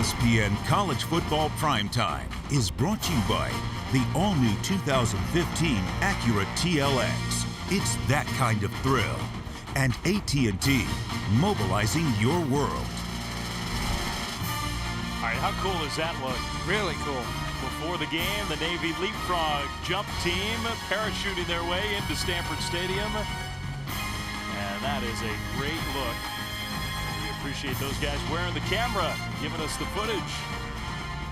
ESPN College Football Primetime is brought to you by the all-new 2015 Acura TLX. It's that kind of thrill. And AT&T, mobilizing your world. All right, how cool does that look? Really cool. Before the game, the Navy Leapfrog jump team parachuting their way into Stanford Stadium. And that is a great look. We appreciate those guys wearing the camera, giving us the footage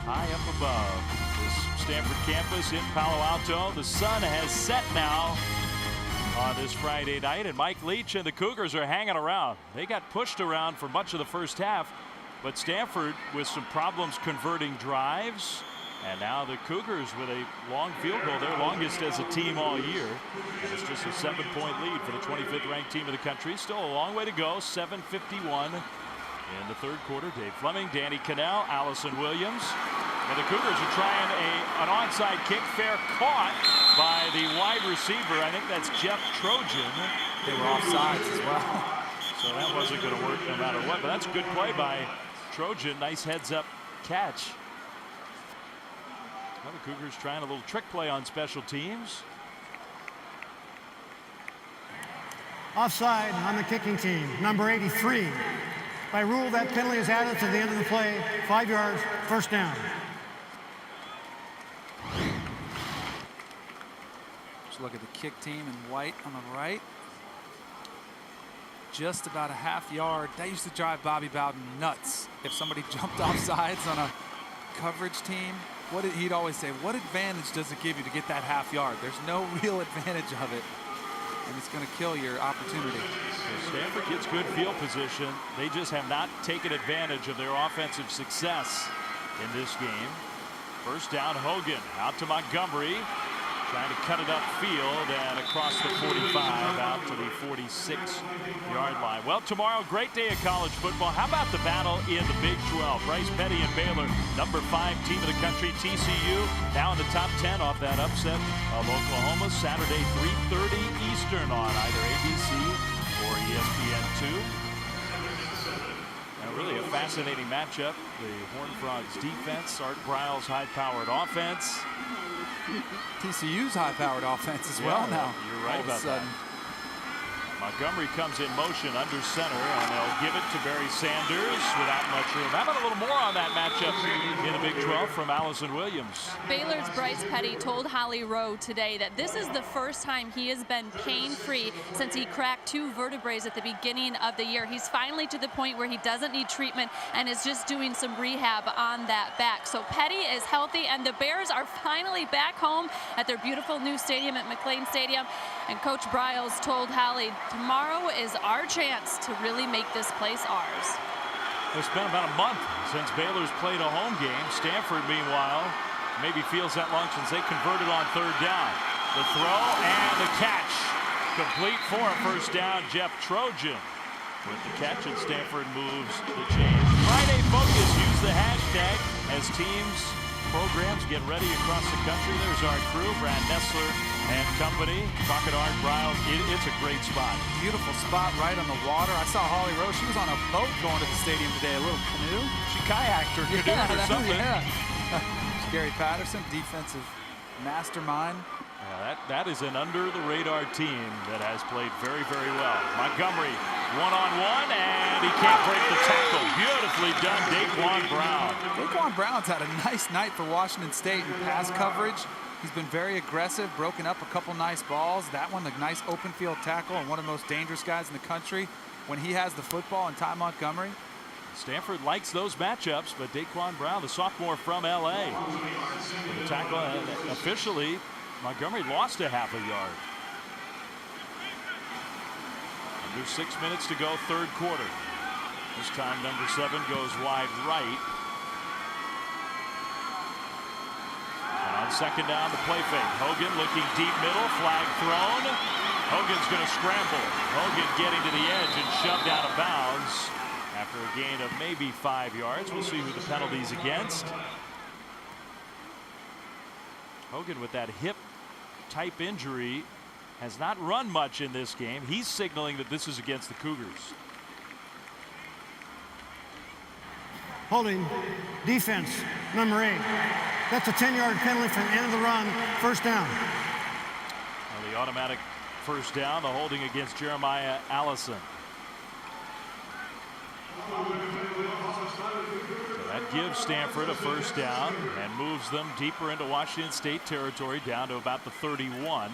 high up above this Stanford campus in Palo Alto. The sun has set now on this Friday night, and Mike Leach and the Cougars are hanging around. They got pushed around for much of the first half, but Stanford with some problems converting drives. And now the Cougars with a long field goal, their longest as a team all year. And it's just a 7-point lead for the 25th ranked team in the country. Still a long way to go. 7:51 in the third quarter. Dave Fleming, Danny Cannell, Allison Williams. And the Cougars are trying an onside kick. Fair caught by the wide receiver. I think that's Jeff Trojan. They were offsides as well. So that wasn't going to work no matter what. But that's a good play by Trojan. Nice heads up catch. Well, the Cougars trying a little trick play on special teams. Offside on the kicking team, number 83. By rule, that penalty is added to the end of the play. 5 yards, first down. Just look at the kick team in white on the right. Just about a half yard. That used to drive Bobby Bowden nuts. If somebody jumped off sides on a coverage team, he'd always say, what advantage does it give you to get that half yard? There's no real advantage of it, and it's going to kill your opportunity. So Stanford gets good field position. They just have not taken advantage of their offensive success in this game. First down, Hogan out to Montgomery, trying to cut it upfield and across the 45 out to the 46-yard line. Well, tomorrow, great day of college football. How about the battle in the Big 12? Bryce Petty and Baylor, number 5 team of the country. TCU now in the top 10 off that upset of Oklahoma. Saturday, 3:30 Eastern on either ABC or ESPN2. And really a fascinating matchup. The Horned Frogs defense, Art Briles' high-powered offense. TCU's high-powered offense as well now. You're right about that. Montgomery comes in motion under center, and they'll give it to Barry Sanders without much room. How about a little more on that matchup in the Big 12 from Allison Williams? Baylor's Bryce Petty told Holly Rowe today that this is the first time he has been pain-free since he cracked 2 vertebrae at the beginning of the year. He's finally to the point where he doesn't need treatment and is just doing some rehab on that back. So Petty is healthy, and the Bears are finally back home at their beautiful new stadium at McLean Stadium. And Coach Briles told Holly, tomorrow is our chance to really make this place ours. It's been about a month since Baylor's played a home game. Stanford, meanwhile, maybe feels that long since they converted on third down. The throw and the catch. Complete for a first down. Jeff Trojan with the catch, and Stanford moves the chains. Friday Focus. Use the hashtag as teams, programs get ready across the country. There's our crew, Brad Nessler and company. Talking to Art Briles. It's a great spot. Beautiful spot right on the water. I saw Holly Rowe. She was on a boat going to the stadium today, a little canoe. She kayaked or canoed or something. Yeah. Gary Patterson, defensive mastermind. That is an under-the-radar team that has played very, very well. Montgomery, one-on-one, and he can't break the tackle. Beautifully done, Daquan Brown. Daquan Brown's had a nice night for Washington State in pass coverage. He's been very aggressive, broken up a couple nice balls. That one, the nice open field tackle, and one of the most dangerous guys in the country when he has the football, and Ty Montgomery. Stanford likes those matchups, but Daquan Brown, the sophomore from L.A. for the tackle, officially, Montgomery lost a half a yard. Under 6 minutes to go, third quarter. This time, number 7 goes wide right. And on second down, the play fake. Hogan looking deep middle, flag thrown. Hogan's going to scramble. Hogan getting to the edge and shoved out of bounds after a gain of maybe 5 yards. We'll see who the penalty's against. Hogan with that hip type injury has not run much in this game. He's signaling that this is against the Cougars. Holding defense, number 8. That's a 10-yard penalty from the end of the run, first down. Well, the automatic first down, the holding against Jeremiah Allison. So that gives Stanford a first down and moves them deeper into Washington State territory, down to about the 31.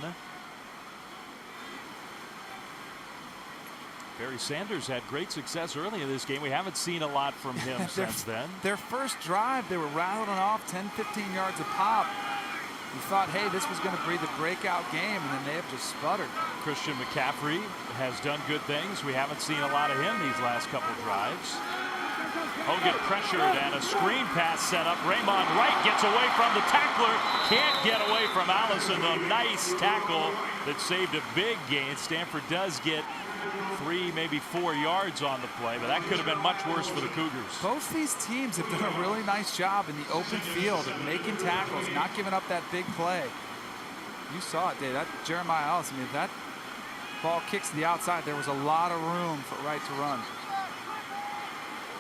Barry Sanders had great success early in this game. We haven't seen a lot from him since then. Their first drive, they were rattling off 10, 15 yards a pop. You thought, hey, this was going to be the breakout game, and then they have just sputtered. Christian McCaffrey has done good things. We haven't seen a lot of him these last couple drives. Hogan pressured and a screen pass set up. Raymond Wright gets away from the tackler. Can't get away from Allison, though. Nice tackle that saved a big gain. Stanford does get 3, maybe 4 yards on the play, but that could have been much worse for the Cougars. Both these teams have done a really nice job in the open field of making tackles, not giving up that big play. You saw it, Dave. That Jeremiah Allison, I mean, if that ball kicks to the outside, there was a lot of room for Wright to run.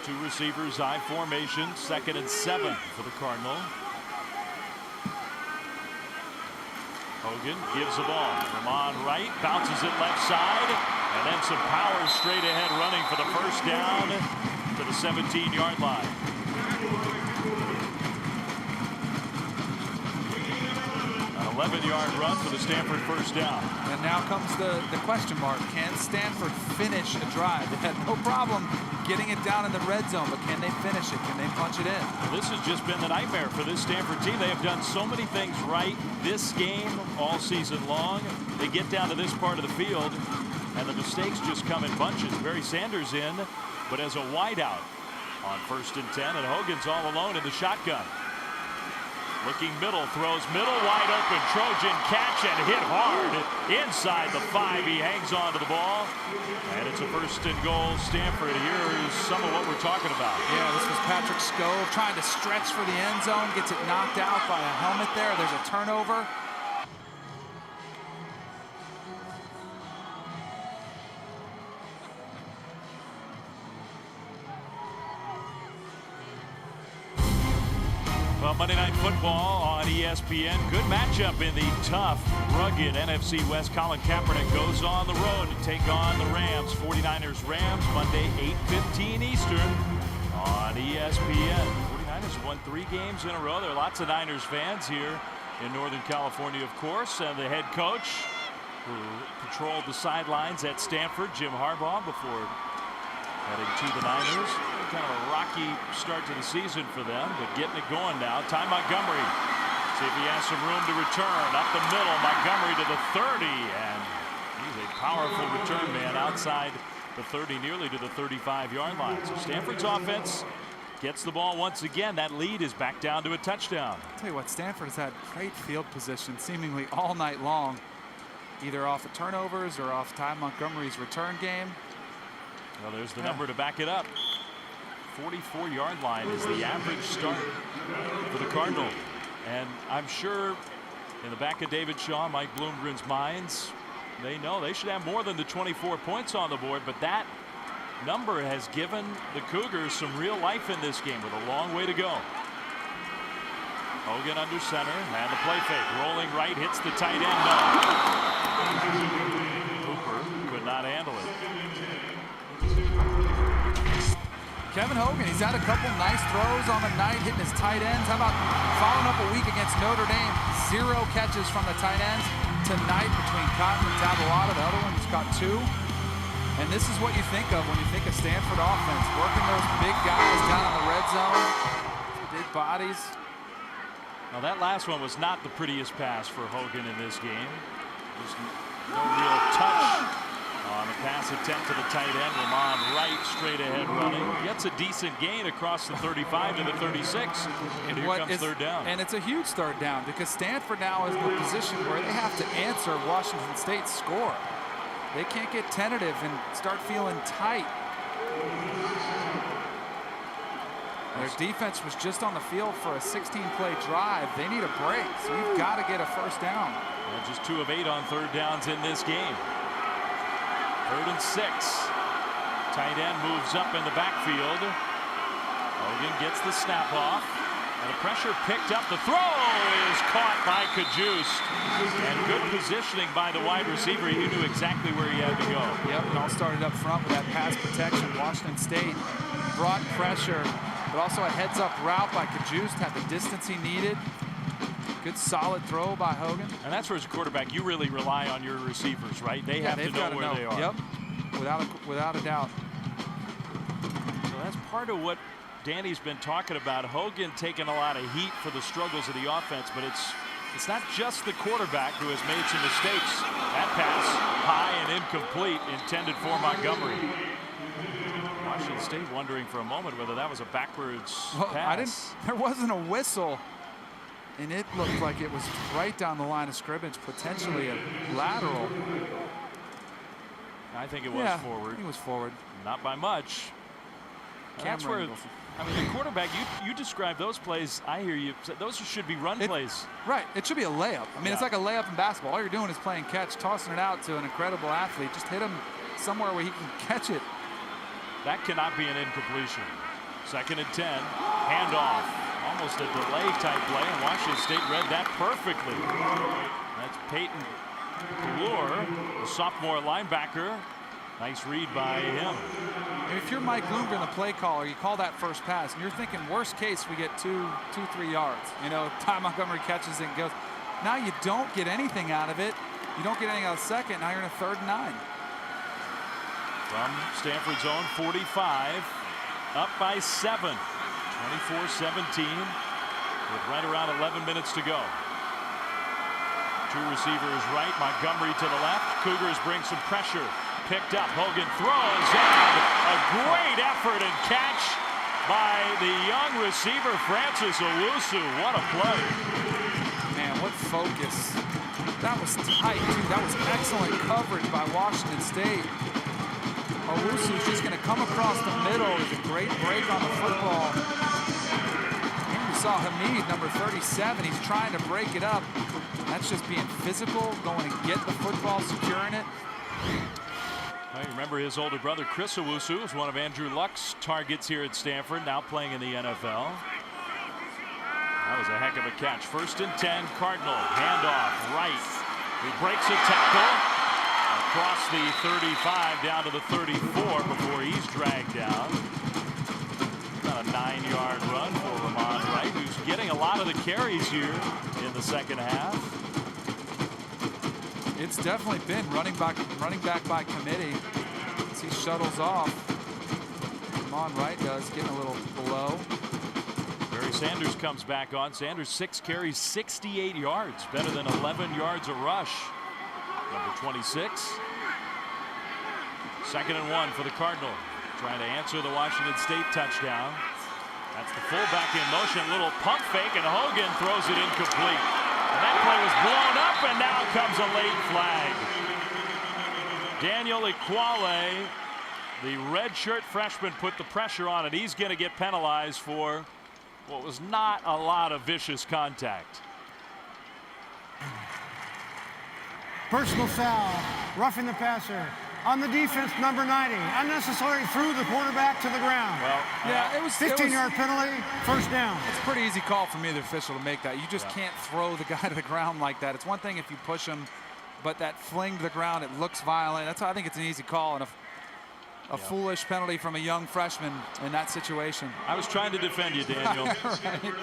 2 receivers, I formation, 2nd and 7 for the Cardinal. Hogan gives the ball. Ramon Wright bounces it left side, and then some power straight ahead running for the first down to the 17-yard line. An 11-yard run for the Stanford first down. And now comes the question mark. Can Stanford finish a drive? They had no problem getting it down in the red zone, but can they finish it? Can they punch it in? Well, this has just been the nightmare for this Stanford team. They have done so many things right this game all season long. They get down to this part of the field, and the mistakes just come in bunches. Barry Sanders in, but as a wideout on 1st and 10, and Hogan's all alone in the shotgun. Looking middle, throws middle, wide open, Trojan catch and hit hard inside the 5. He hangs on to the ball, and it's a 1st and goal Stanford. Here is some of what we're talking about. Yeah, this was Patrick Scove trying to stretch for the end zone, gets it knocked out by a helmet there. There's a turnover. Well, Monday Night Football on ESPN. Good matchup in the tough, rugged NFC West. Colin Kaepernick goes on the road to take on the Rams. 49ers-Rams, Monday, 8:15 Eastern on ESPN. 49ers have won 3 games in a row. There are lots of Niners fans here in Northern California, of course. And the head coach who patrolled the sidelines at Stanford, Jim Harbaugh, before heading to the Niners. Kind of a rocky start to the season for them, but getting it going now. Ty Montgomery, see if he has some room to return. Up the middle, Montgomery to the 30, and he's a powerful return man outside the 30, nearly to the 35-yard line. So Stanford's offense gets the ball once again. That lead is back down to a touchdown. I'll tell you what, Stanford has had great field position seemingly all night long, either off of turnovers or off Ty Montgomery's return game. Well, there's the number to back it up. 44-yard line is the average start for the Cardinal. And I'm sure in the back of David Shaw, Mike Bloomgren's minds, they know they should have more than the 24 points on the board, but that number has given the Cougars some real life in this game with a long way to go. Hogan under center, and the play fake. Rolling right, hits the tight end. No. Hooper could not handle it. Kevin Hogan, he's had a couple nice throws on the night, hitting his tight ends. How about following up a week against Notre Dame? 0 catches from the tight ends. Tonight between Cotton and Tabuada, the other one just got 2. And this is what you think of when you think of Stanford offense. Working those big guys down in the red zone. Big bodies. Now that last one was not the prettiest pass for Hogan in this game. There's no real touch on the pass attempt to the tight end. Ramon Wright straight ahead running. Gets a decent gain across the 35 to the 36. And here comes third down. And it's a huge third down because Stanford now is in a position where they have to answer Washington State's score. They can't get tentative and start feeling tight. Their defense was just on the field for a 16-play drive. They need a break, so you've got to get a first down. Well, just 2 of 8 on third downs in this game. 3rd and 6. Tight end moves up in the backfield. Hogan gets the snap off. And the pressure picked up. The throw is caught by Cajuste. And good positioning by the wide receiver. He knew exactly where he had to go. Yep, it all started up front with that pass protection. Washington State brought pressure, but also a heads-up route by Cajuste, had the distance he needed. Good solid throw by Hogan. And that's where as a quarterback, you really rely on your receivers, right? They have to know where they are. Yep, without a doubt. So that's part of what Danny's been talking about. Hogan taking a lot of heat for the struggles of the offense, but it's not just the quarterback who has made some mistakes. That pass high and incomplete, intended for Montgomery. Washington State wondering for a moment whether that was a backwards pass. There wasn't a whistle, and it looked like it was right down the line of scrimmage, potentially a lateral. I think it was forward. He was forward. Not by much. That's where, I mean, the quarterback, you describe those plays, I hear you, those should be run plays. Right, it should be a layup. I mean, it's like a layup in basketball. All you're doing is playing catch, tossing it out to an incredible athlete. Just hit him somewhere where he can catch it. That cannot be an incompletion. 2nd and 10, handoff. Almost a delay type play, and Washington State read that perfectly. That's Peyton Galore, the sophomore linebacker. Nice read by him. If you're Mike Bloomgren, the play caller, you call that first pass, and you're thinking, worst case, we get 3 yards. You know, Ty Montgomery catches it and goes. Now you don't get anything out of it. You don't get anything out of second. Now you're in a 3rd and 9. From Stanford's own 45, up by 7, 24-17, with right around 11 minutes to go. 2 receivers right, Montgomery to the left. Cougars bring some pressure. Picked up, Hogan throws, and a great effort and catch by the young receiver, Francis Owusu. What a play. Man, what focus. That was tight, too. That was excellent coverage by Washington State. Owusu's just going to come across the middle. It's a great break on the football. And we saw Hamid, number 37. He's trying to break it up. That's just being physical, going to get the football, securing it. Well, you remember his older brother, Chris Owusu, was one of Andrew Luck's targets here at Stanford, now playing in the NFL. That was a heck of a catch. 1st and 10, Cardinal, handoff, right. He breaks a tackle across the 35 down to the 34 before he's dragged down. About a 9-yard run for Ramon Wright, who's getting a lot of the carries here in the 2nd half. It's definitely been running back by committee as he shuttles off. Ramon Wright does, getting a little below. Barry Sanders comes back on. Sanders 6 carries, 68 yards, better than 11 yards a rush. Number 26. 2nd and 1 for the Cardinal, trying to answer the Washington State touchdown. That's the fullback in motion, little pump fake, and Hogan throws it incomplete. And that play was blown up, and now comes a late flag. Daniel Equale, the redshirt freshman, put the pressure on, and he's going to get penalized for what was not a lot of vicious contact. Personal foul, roughing the passer. On the defense, number 90. Unnecessarily threw the quarterback to the ground. Well, yeah, it was 15-yard penalty, 1st down. It's a pretty easy call from either official to make that. You just can't throw the guy to the ground like that. It's one thing if you push him, but that fling to the ground, it looks violent. That's why I think it's an easy call and a foolish penalty from a young freshman in that situation. I was trying to defend you, Daniel. Right.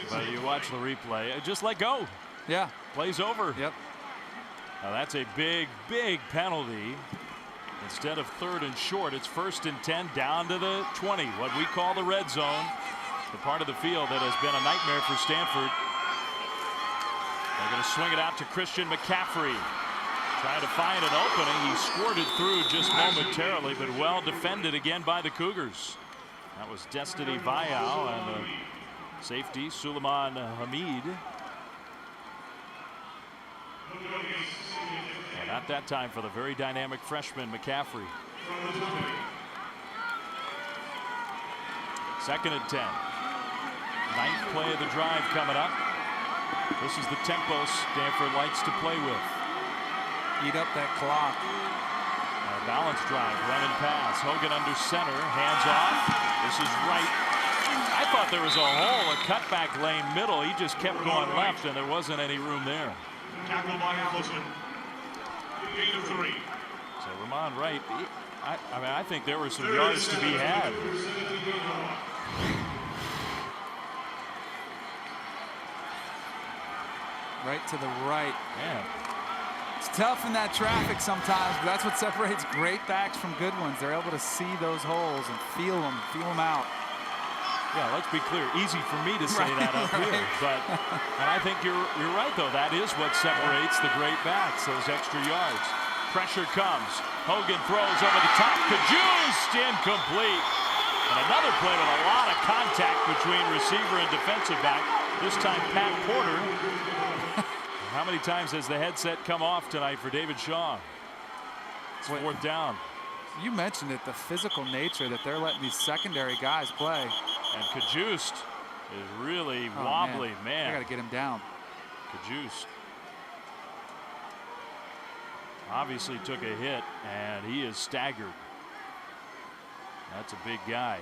But you watch the replay. Just let go. Yeah. Play's over. Yep. Now that's a big, big penalty. Instead of 3rd and short, it's 1st and 10 down to the 20, what we call the red zone, the part of the field that has been a nightmare for Stanford. They're going to swing it out to Christian McCaffrey. Trying to find an opening. He squirted through just momentarily, but well defended again by the Cougars. That was Destiny Bayou and the safety, Suleiman Hamid. And at that time for the very dynamic freshman McCaffrey. 2nd and 10. 9th play of the drive coming up. This is the tempo Stanford likes to play with. Eat up that clock. A balanced drive, run and pass. Hogan under center, hands off. This is Wright. I thought there was a hole, a cutback lane middle. He just kept going left, and there wasn't any room there. Tackle by Allison. Gain of 3. So Ramon Wright, I mean, I think there were some yards to be had. Right to the right. Man. It's tough in that traffic sometimes, but that's what separates great backs from good ones. They're able to see those holes and feel them out. Yeah, let's be clear. Easy for me to say that up here, but and I think you're right though. That is what separates the great backs, those extra yards. Pressure comes. Hogan throws over the top. Kajust incomplete. And another play with a lot of contact between receiver and defensive back. This time Pat Porter. How many times has the headset come off tonight for David Shaw? It's 4th down. You mentioned it, the physical nature that they're letting these secondary guys play. And Kajust is really wobbly, man. I got to get him down. Kajust obviously took a hit, and he is staggered. That's a big guy.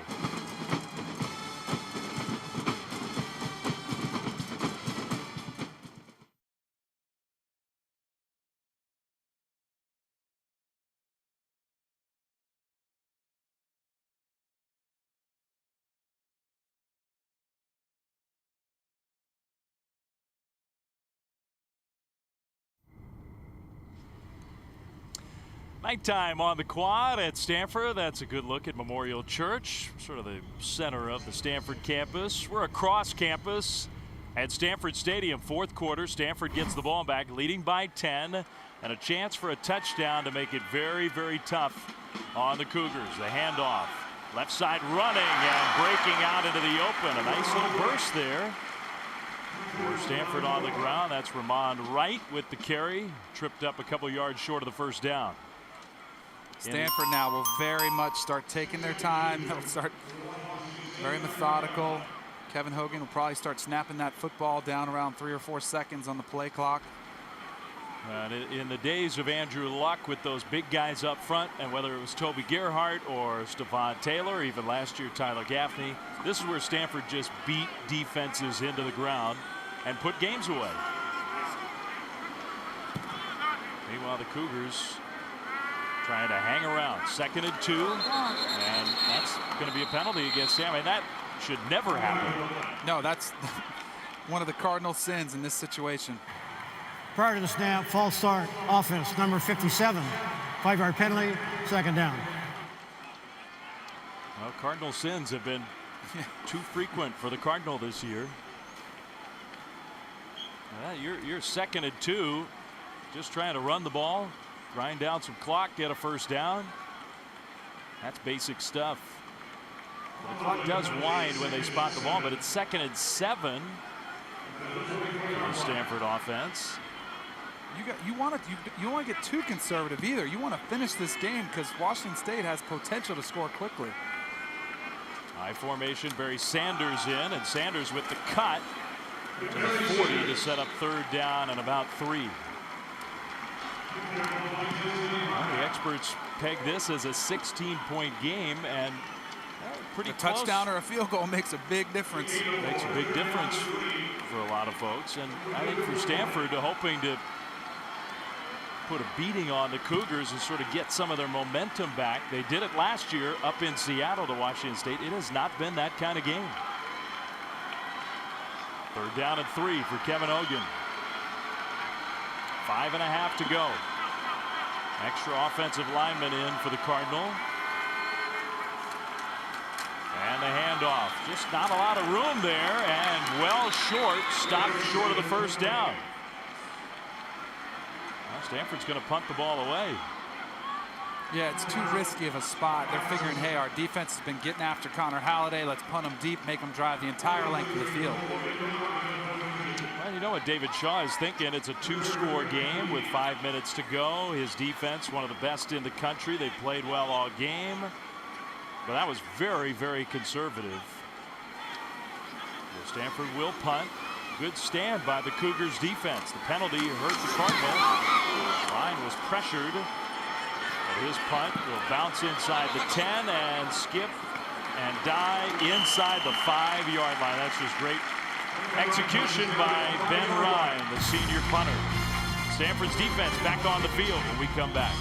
Nighttime on the quad at Stanford. That's a good look at Memorial Church, sort of the center of the Stanford campus. We're across campus at Stanford Stadium. 4th quarter. Stanford gets the ball back, leading by 10, and a chance for a touchdown to make it very, very tough on the Cougars. The handoff. Left side running and breaking out into the open. A nice little burst there for Stanford on the ground. That's Ramon Wright with the carry. Tripped up a couple yards short of the first down. Stanford now will very much start taking their time. They'll start very methodical. Kevin Hogan will probably start snapping that football down around 3 or 4 seconds on the play clock. In the days of Andrew Luck with those big guys up front, and whether it was Toby Gerhart or Stephon Taylor, even last year Tyler Gaffney, this is where Stanford just beat defenses into the ground and put games away. Meanwhile, the Cougars trying to hang around. 2nd and 2, and that's going to be a penalty against Sam. And that should never happen. No, that's one of the cardinal sins in this situation. Prior to the snap, false start, offense, number 57. 5-yard penalty, 2nd down. Well, Cardinal sins have been too frequent for the Cardinal this year. You're 2nd and 2, just trying to run the ball, grind down some clock, get a first down. That's basic stuff. The clock does wind when they spot the ball, but it's 2nd and 7 for the Stanford offense. You don't want to get too conservative either. You want to finish this game because Washington State has potential to score quickly. High formation, Barry Sanders in, and Sanders with the cut to the 40 to set up 3rd down and about 3. Well, the experts peg this as a 16-point game, and pretty close. A touchdown or a field goal makes a big difference. Makes a big difference for a lot of folks, and I think for Stanford, hoping to put a beating on the Cougars and sort of get some of their momentum back. They did it last year up in Seattle to Washington State. It has not been that kind of game. 3rd down and 3 for Kevin Hogan. 5.5 to go. Extra offensive lineman in for the Cardinal. And the handoff. Just not a lot of room there, and well short. Stopped short of the first down. Well, Stanford's going to punt the ball away. Yeah, it's too risky of a spot. They're figuring, hey, our defense has been getting after Connor Halliday. Let's punt him deep, make him drive the entire length of the field. Well, you know what David Shaw is thinking. It's a 2-score game with 5 minutes to go. His defense, one of the best in the country. They played well all game. But that was very, very conservative. Well, Stanford will punt. Good stand by the Cougars defense. The penalty hurt the Cardinal. Line was pressured. But his punt will bounce inside the 10 and skip and die inside the 5-yard line. That's just great execution by Ben Ryan, the senior punter. Stanford's defense back on the field when we come back.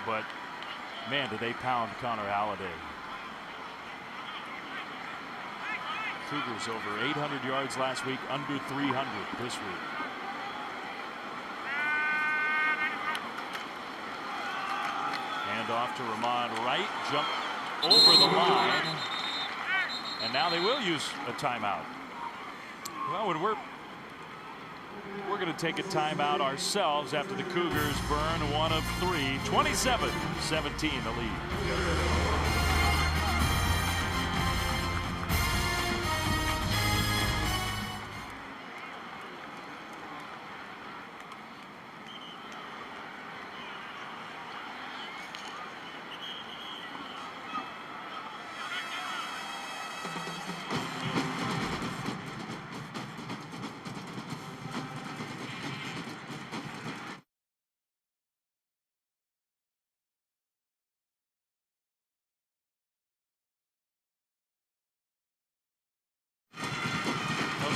But man, did they pound Connor Halliday. Cougars over 800 yards last week, under 300 this week. Hand off to Ramon Wright, jump over the line, and now they will use a timeout. Well, when we're going to take a timeout ourselves after the Cougars burn 1 of 3. 27-17 the lead.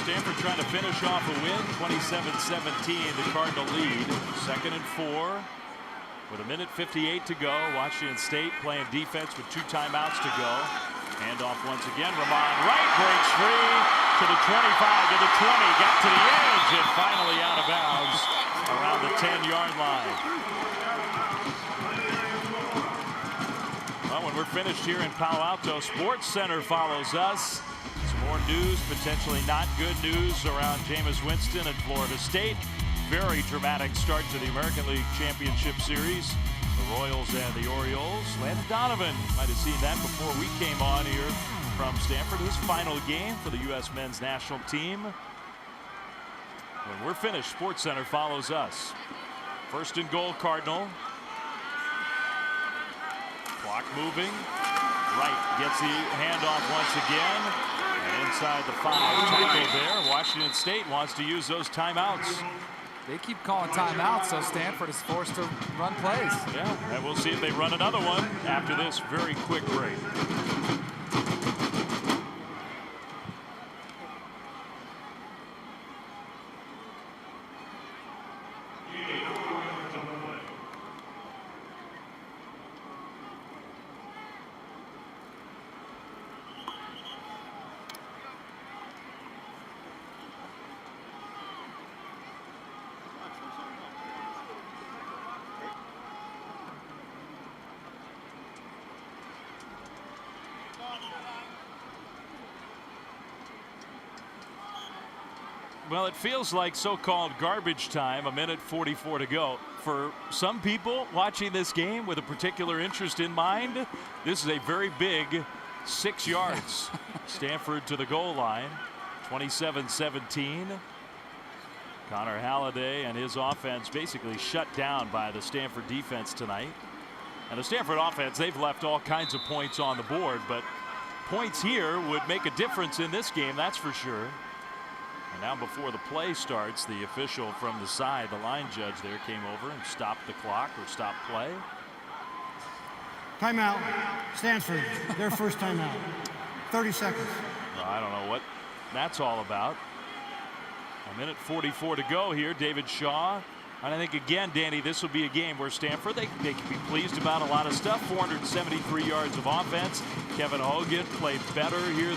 Stanford trying to finish off a win. 27-17 the Cardinal lead. 2nd and 4 with 1:58 to go. Washington State playing defense with 2 timeouts to go. Handoff once again. Ramon Wright breaks free to the 25, to the 20, got to the edge, and finally out of bounds around the 10-yard line. Well, when we're finished here in Palo Alto, Sports Center follows us. More news, potentially not good news, around Jameis Winston and Florida State. Very dramatic start to the American League Championship Series. The Royals and the Orioles. Landon Donovan, might have seen that before we came on here from Stanford. His final game for the U.S. men's national team. When we're finished, Sports Center follows us. 1st and goal, Cardinal. Clock moving. Wright gets the handoff once again. And inside the 5, tackle there. Washington State wants to use those timeouts. They keep calling timeouts, so Stanford is forced to run plays. Yeah, and we'll see if they run another one after this very quick break. Well, it feels like so-called garbage time, 1:44 to go. For some people watching this game with a particular interest in mind, this is a very big 6 yards. Stanford to the goal line, 27-17. Connor Halliday and his offense basically shut down by the Stanford defense tonight. And the Stanford offense, they've left all kinds of points on the board, but points here would make a difference in this game, that's for sure. And now before the play starts, the official from the side, the line judge there, came over and stopped the clock or stopped play. Timeout. Stanford, their first timeout. 30 seconds. Well, I don't know what that's all about. 1:44 to go here. David Shaw. And I think, again, Danny, this will be a game where Stanford, they can be pleased about a lot of stuff. 473 yards of offense. Kevin Hogan played better here